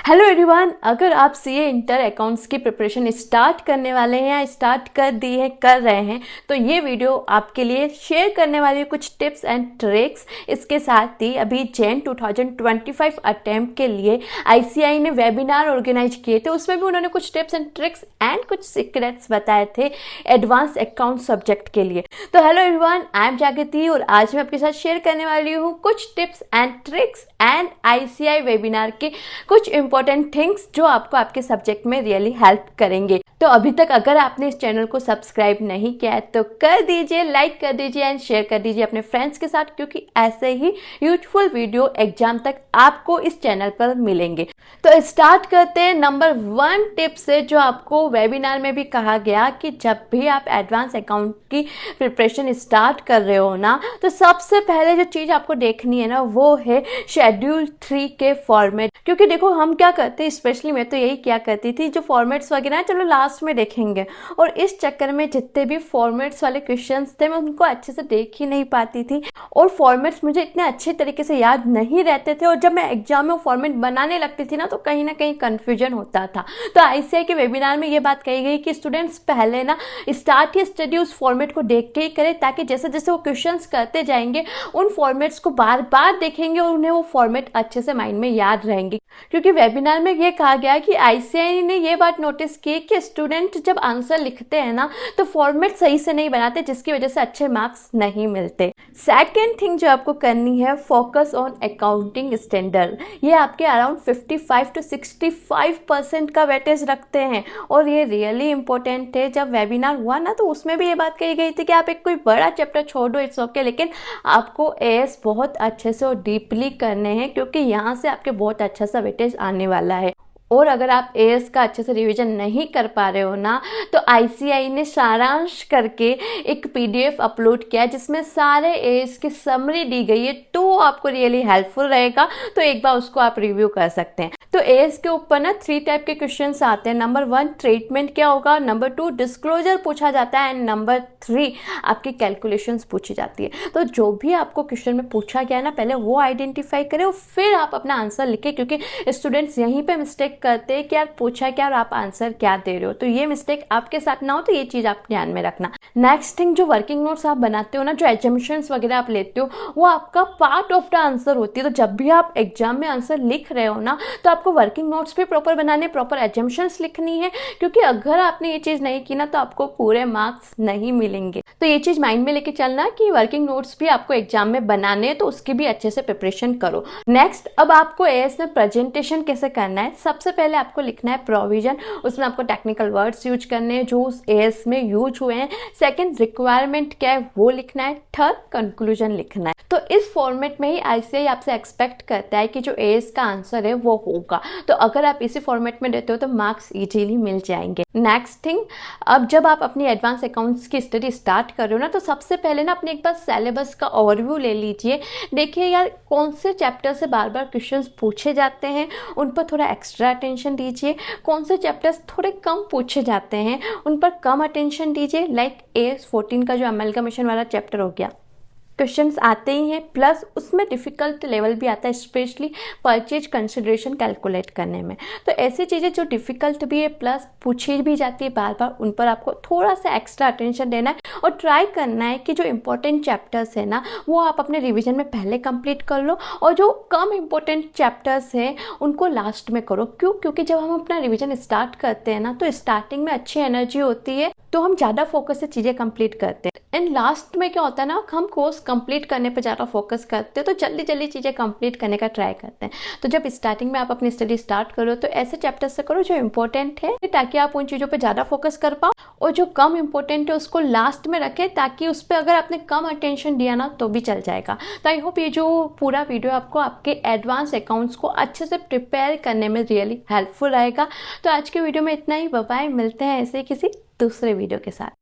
Hello everyone, अगर आप CA inter accounts की प्रिपरेशन स्टार्ट करने वाले हैं या स्टार्ट कर रहे हैं तो ये वीडियो आपके लिए शेयर करने वाली है कुछ टिप्स एंड ट्रिक्स। इसके साथ ही अभी जैन 2025 अटेम्प्ट के लिए आईसीएआई ने वेबिनार ऑर्गेनाइज किए थे, उसमें भी उन्होंने कुछ टिप्स एंड ट्रिक्स एंड कुछ सीक्रेट्स बताए थे एडवांस अकाउंट सब्जेक्ट के लिए। तो हेलो एवरीवन, आई एम जागृति और आज मैं आपके साथ शेयर करने वाली हूँ कुछ tips and tricks and ICAI webinar के कुछ इंपॉर्टेंट थिंग्स जो आपको आपके सब्जेक्ट में रियली हेल्प करेंगे। तो अभी तक अगर आपने इस चैनल को सब्सक्राइब नहीं किया है तो कर दीजिए, लाइक कर दीजिए एंड शेयर कर दीजिए अपने फ्रेंड्स के साथ, क्योंकि ऐसे ही यूजफुल वीडियो एग्जाम तक आपको इस चैनल पर मिलेंगे। तो स्टार्ट करते हैं नंबर 1 टिप से, जो आपको वेबिनार में भी कहा गया कि जब भी आप एडवांस अकाउंट की प्रिपरेशन स्टार्ट कर रहे हो ना, तो सबसे पहले जो चीज़ आपको देखनी है ना वो है शेड्यूल 3 के फॉर्मेट। क्योंकि देखो हम क्या करते हैं, स्पेशली मैं तो यही क्या करती थी, जो फॉर्मेट्स वगैरह चलो लास्ट में देखेंगे, और इस चक्कर में जितने भी फॉर्मेट्स वाले क्वेश्चंस थे मैं उनको अच्छे से देख ही नहीं पाती थी और फॉर्मेट्स मुझे इतने अच्छे तरीके से याद नहीं रहते थे, और जब मैं एग्जाम में फॉर्मेट बनाने लगती थी ना तो कहीं ना कहीं कन्फ्यूजन होता था। तो आईसीएआई के वेबिनार में ये बात कही गई कि स्टूडेंट्स पहले ना स्टार्ट या स्टडी उस फॉर्मेट को देख के ही करें, ताकि जैसे जैसे वो क्वेश्चंस करते जाएंगे उन फॉर्मेट्स को बार बार देखेंगे और उन्हें वो फॉर्मेट अच्छे से माइंड में याद रहेंगे। क्योंकि वेबिनार में ये कहा गया कि आईसीएआई ने ये बात नोटिस की कि स्टूडेंट जब आंसर लिखते हैं ना तो फॉर्मेट सही से नहीं बनाते, जिसकी वजह से अच्छे मार्क्स नहीं मिलते। सेकेंड थिंग जो आपको करनी है, फोकस ऑन अकाउंटिंग स्टैंडर्ड। ये आपके अराउंड 55 to 65% का वेटेज रखते हैं और ये रियली इंपॉर्टेंट है। जब वेबिनार हुआ ना तो उसमें भी ये बात कही गई थी कि आप एक कोई बड़ा चैप्टर छोड़ दो, इट्स ओके, लेकिन आपको एएस बहुत अच्छे से और डीपली करने हैं, क्योंकि यहाँ से आपके बहुत अच्छा सा वेटेज आने वाला है। और अगर आप एएस का अच्छे से रिवीजन नहीं कर पा रहे हो ना, तो आईसीएआई ने सारांश करके एक पीडीएफ अपलोड किया है जिसमें सारे एएस की समरी दी गई है, तो आपको रियली हेल्पफुल रहेगा। तो एक बार उसको आप रिव्यू कर सकते हैं। तो एएस के ऊपर ना 3 टाइप के क्वेश्चंस आते हैं। नंबर 1 ट्रीटमेंट क्या होगा, नंबर 2 डिस्क्लोजर पूछा जाता है एंड नंबर 3 आपकी कैलकुलेशंस पूछी जाती है। तो जो भी आपको क्वेश्चन में पूछा गया है ना, पहले वो आइडेंटिफाई करें और फिर आप अपना आंसर लिखें, क्योंकि स्टूडेंट्स यहीं पे मिस्टेक करते हैं कि आप पूछा क्या और आप आंसर क्या दे रहे हो। तो ये मिस्टेक आपके साथ ना हो, तो ये चीज आप ध्यान में रखना। नेक्स्ट थिंग, जो वर्किंग नोट्स आप बनाते हो ना, जो एजम्पशंस वगैरह आप लेते हो, वो आपका पार्ट ऑफ द आंसर होती है। तो जब भी आप एग्जाम में आंसर लिख रहे हो ना, तो आपको वर्किंग नोट्स भी प्रॉपर बनाने, प्रॉपर एजम्पशंस लिखनी है, क्योंकि अगर आपने ये चीज नहीं की ना तो आपको पूरे मार्क्स नहीं मिलेंगे। तो ये चीज माइंड में लेके चलना कि वर्किंग नोट्स भी आपको एग्जाम में बनाने हैं, तो उसकी भी अच्छे से प्रिपरेशन करो। नेक्स्ट, अब आपको एएस में प्रेजेंटेशन कैसे करना है। सबसे पहले आपको लिखना है प्रोविजन, उसमें आपको टेक्निकल वर्ड्स यूज करने हैं जो उस एएस में यूज हुए हैं। सेकंड, रिक्वायरमेंट क्या है वो लिखना है। थर्ड, कंक्लूजन लिखना है। तो इस फॉर्मेट में ही आईसीएआई आपसे एक्सपेक्ट करता है कि जो एएस का आंसर है वो होगा। तो अगर आप इसी फॉर्मेट में देते हो तो मार्क्स इजीली मिल जाएंगे। नेक्स्ट थिंग, अब जब आप अपनी एडवांस अकाउंट्स की स्टडी स्टार्ट कर रहे हो ना, तो सबसे पहले ना अपने एक बार सिलेबस का ओवरव्यू ले लीजिए। देखिए यार कौन से चैप्टर से बार बार क्वेश्चंस पूछे जाते हैं, उन पर थोड़ा एक्स्ट्रा अटेंशन दीजिए। कौन से चैप्टर्स थोड़े कम पूछे जाते हैं, उन पर कम अटेंशन दीजिए। लाइक एएस 14 का जो अमेलगमेशन वाला चैप्टर हो गया, क्वेश्चंस आते ही हैं, प्लस उसमें डिफ़िकल्ट लेवल भी आता है, स्पेशली परचेज कंसिडरेशन कैलकुलेट करने में। तो ऐसी चीज़ें जो डिफ़िकल्ट भी है प्लस पूछी भी जाती है बार बार, उन पर आपको थोड़ा सा एक्स्ट्रा अटेंशन देना है और ट्राई करना है कि जो इंपॉर्टेंट चैप्टर्स है ना वो आप अपने रिविजन में पहले कंप्लीट कर लो, और जो कम इंपॉर्टेंट चैप्टर्स हैं उनको लास्ट में करो। क्योंकि जब हम अपना रिविजन स्टार्ट करते हैं ना, तो स्टार्टिंग में अच्छी एनर्जी होती है, तो हम ज़्यादा फोकस से चीज़ें कंप्लीट करते हैं। एंड लास्ट में क्या होता है ना, हम कोर्स कंप्लीट करने पे ज़्यादा फोकस करते हैं, तो जल्दी जल्दी चीज़ें कंप्लीट करने का ट्राई करते हैं। तो जब स्टार्टिंग में आप अपनी स्टडी स्टार्ट करो तो ऐसे चैप्टर से करो जो इंपॉर्टेंट है, ताकि आप उन चीज़ों पे ज़्यादा फोकस कर पाओ, और जो कम इंपॉर्टेंट है उसको लास्ट में रखें, ताकि उस पर अगर आपने कम अटेंशन दिया ना तो भी चल जाएगा। तो आई होप ये जो पूरा वीडियो आपको आपके एडवांस अकाउंट्स को अच्छे से प्रिपेयर करने में रियली हेल्पफुल रहेगा। तो आज के वीडियो में इतना ही। बाय बाय, मिलते हैं ऐसे किसी दूसरे वीडियो के साथ।